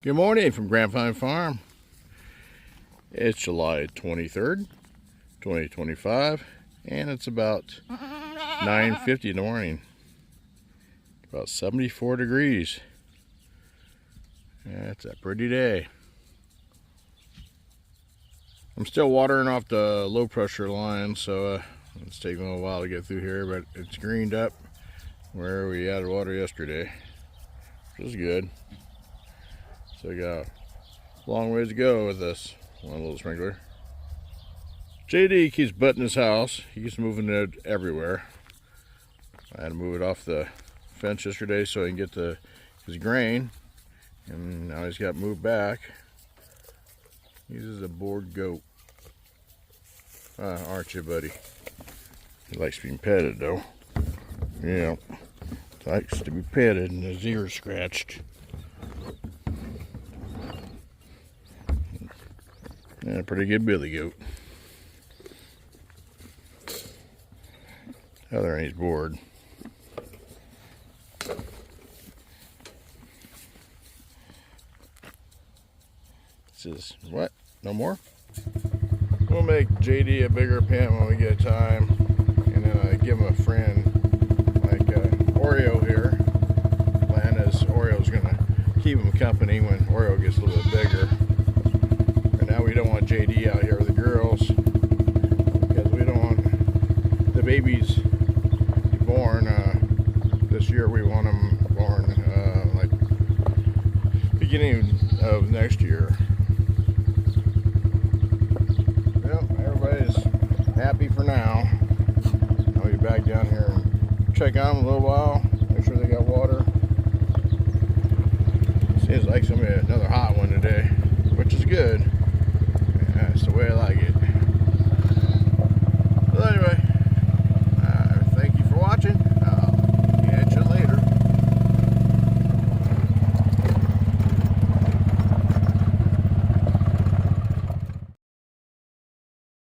Good morning from Grapevine Farm. It's July 23rd, 2025, and it's about 9:50 in the morning. About 74 degrees. That's a pretty day. I'm still watering off the low pressure line, so it's taking a while to get through here, but it's greened up where we added water yesterday, which is good. So we got a long ways to go with this one little sprinkler. JD keeps butting his house. He keeps moving it everywhere. I had to move it off the fence yesterday so he can get his grain, and now he's got moved back. He's a bored goat. Aren't you, buddy? He likes being petted, though. Yeah, likes to be petted and his ears scratched. Yeah, pretty good billy goat. Other end, he's bored. Says, what? No more? We'll make JD a bigger pen when we get time, and then give him a friend like Oreo here. Plan is Oreo's gonna keep him company when Oreo gets a little bit bigger. And now we don't want JD out here with the girls because we don't want the babies to be born this year. We want them born like beginning of next year. Well, everybody's happy for now. I'll be back down here and check on them a little while, make sure they got water. Seems like it's gonna be another hot one today, which is good. That's the way I like it.